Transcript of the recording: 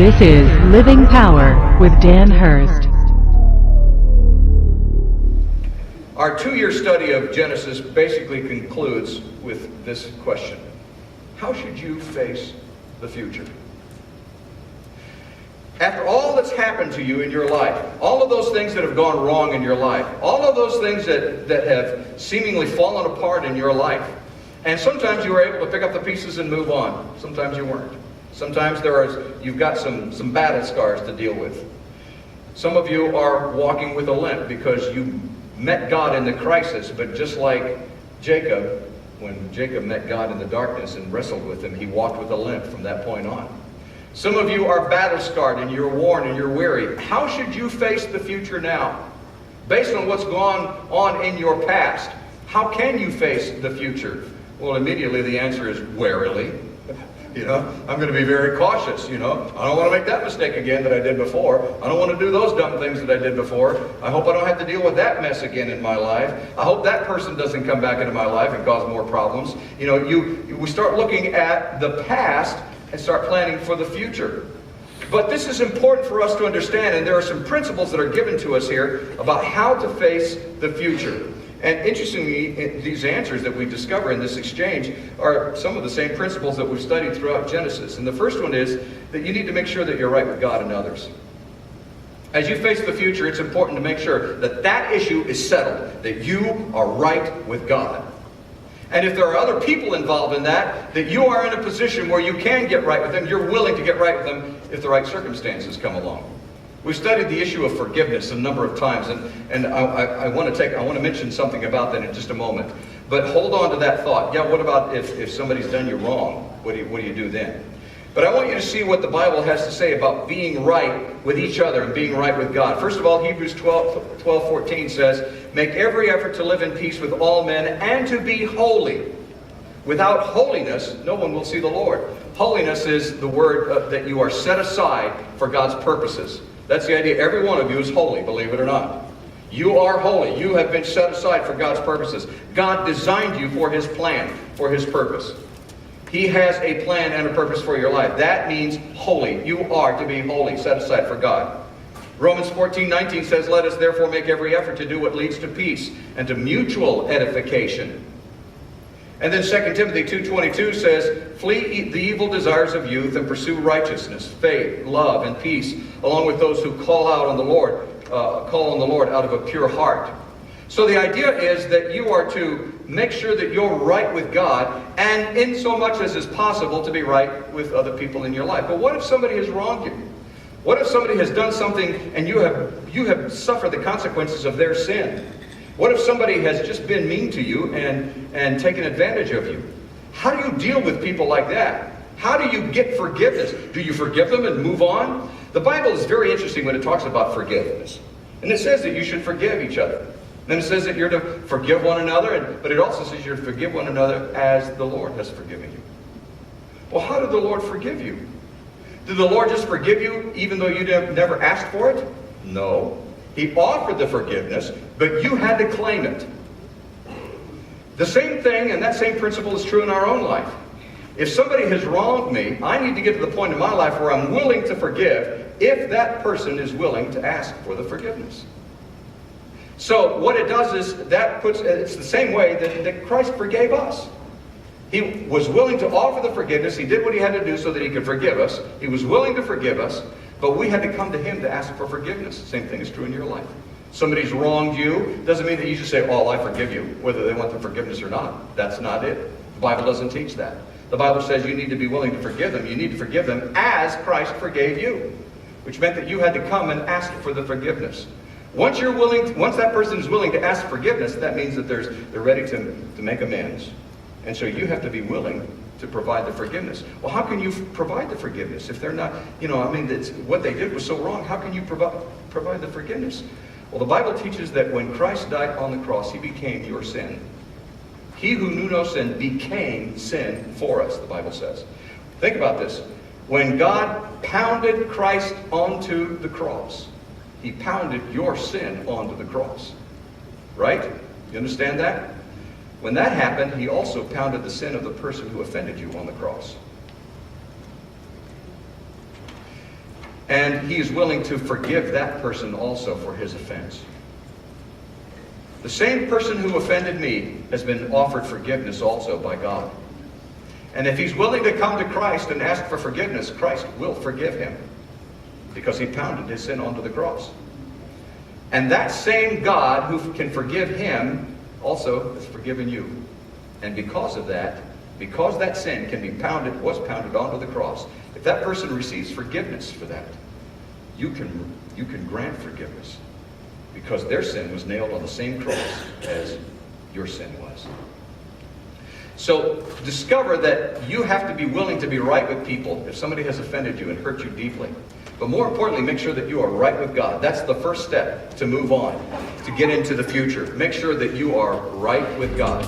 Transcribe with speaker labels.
Speaker 1: This is Living Power with Dan Hurst.
Speaker 2: Our 2-year study of Genesis basically concludes with this question. How should you face the future? After all that's happened to you in your life, all of those things that have gone wrong in your life, all of those things that have seemingly fallen apart in your life, and sometimes you were able to pick up the pieces and move on. Sometimes you weren't. Sometimes you've got some battle scars to deal with. Some of you are walking with a limp because you met God in the crisis, but just like Jacob, when Jacob met God in the darkness and wrestled with him, he walked with a limp from that point on. Some of you are battle scarred and you're worn and you're weary. How should you face the future now? Based on what's gone on in your past, how can you face the future? Well, immediately the answer is warily. I'm going to be very cautious, I don't want to make that mistake again that I did before. I don't want to do those dumb things that I did before. I hope I don't have to deal with that mess again in my life. I hope that person doesn't come back into my life and cause more problems. We start looking at the past and start planning for the future. But this is important for us to understand, and there are some principles that are given to us here about how to face the future. And interestingly, these answers that we discover in this exchange are some of the same principles that we've studied throughout Genesis. And the first one is that you need to make sure that you're right with God and others. As you face the future, it's important to make sure that that issue is settled, that you are right with God. And if there are other people involved in that you are in a position where you can get right with them, you're willing to get right with them if the right circumstances come along. We've studied the issue of forgiveness a number of times, and I want to mention something about that in just a moment. But hold on to that thought. Yeah, what about if somebody's done you wrong? What do you do then? But I want you to see what the Bible has to say about being right with each other and being right with God. First of all, Hebrews 12:14 says, "Make every effort to live in peace with all men and to be holy. Without holiness, no one will see the Lord." Holiness is the word that you are set aside for God's purposes. That's the idea. Every one of you is holy, believe it or not. You are holy. You have been set aside for God's purposes. God designed you for His plan, for His purpose. He has a plan and a purpose for your life. That means holy. You are to be holy, set aside for God. Romans 14:19 says, "Let us therefore make every effort to do what leads to peace and to mutual edification." And then 2 Timothy 2:22 says, "Flee the evil desires of youth and pursue righteousness, faith, love, and peace, along with those who call on the Lord out of a pure heart." So the idea is that you are to make sure that you're right with God, and in so much as is possible to be right with other people in your life. But what if somebody has wronged you? What if somebody has done something and you have suffered the consequences of their sin? What if somebody has just been mean to you and taken advantage of you? How do you deal with people like that? How do you get forgiveness? Do you forgive them and move on? The Bible is very interesting when it talks about forgiveness. And it says that you should forgive each other. Then it says that you're to forgive one another, but it also says you're to forgive one another as the Lord has forgiven you. Well, how did the Lord forgive you? Did the Lord just forgive you even though you never asked for it? No. He offered the forgiveness, but you had to claim it. The same thing and that same principle is true in our own life. If somebody has wronged me, I need to get to the point in my life where I'm willing to forgive if that person is willing to ask for the forgiveness. So what it does is it's the same way that Christ forgave us. He was willing to offer the forgiveness. He did what He had to do so that He could forgive us. He was willing to forgive us, but we had to come to Him to ask for forgiveness. The same thing is true in your life. Somebody's wronged you, doesn't mean that you just say, "Oh, I forgive you," whether they want the forgiveness or not. That's not it. The Bible doesn't teach that. The Bible says you need to be willing to forgive them. You need to forgive them as Christ forgave you, which meant that you had to come and ask for the forgiveness. Once that person is willing to ask forgiveness, that means that they're ready to make amends. And so you have to be willing to provide the forgiveness. Well, how can you provide the forgiveness if they're not, what they did was so wrong. How can you provide the forgiveness? Well, the Bible teaches that when Christ died on the cross, He became your sin. He who knew no sin became sin for us, the Bible says. Think about this. When God pounded Christ onto the cross, He pounded your sin onto the cross. Right? You understand that? When that happened, He also pounded the sin of the person who offended you on the cross. And he is willing to forgive that person also for his offense. The same person who offended me has been offered forgiveness also by God. And if he's willing to come to Christ and ask for forgiveness, Christ will forgive him, because he pounded his sin onto the cross. And that same God who can forgive him also has forgiven you. And because of that, because that sin was pounded onto the cross, if that person receives forgiveness for that, you can grant forgiveness, because their sin was nailed on the same cross as your sin was. So discover that you have to be willing to be right with people if somebody has offended you and hurt you deeply. But more importantly, make sure that you are right with God. That's the first step to move on, to get into the future. Make sure that you are right with God.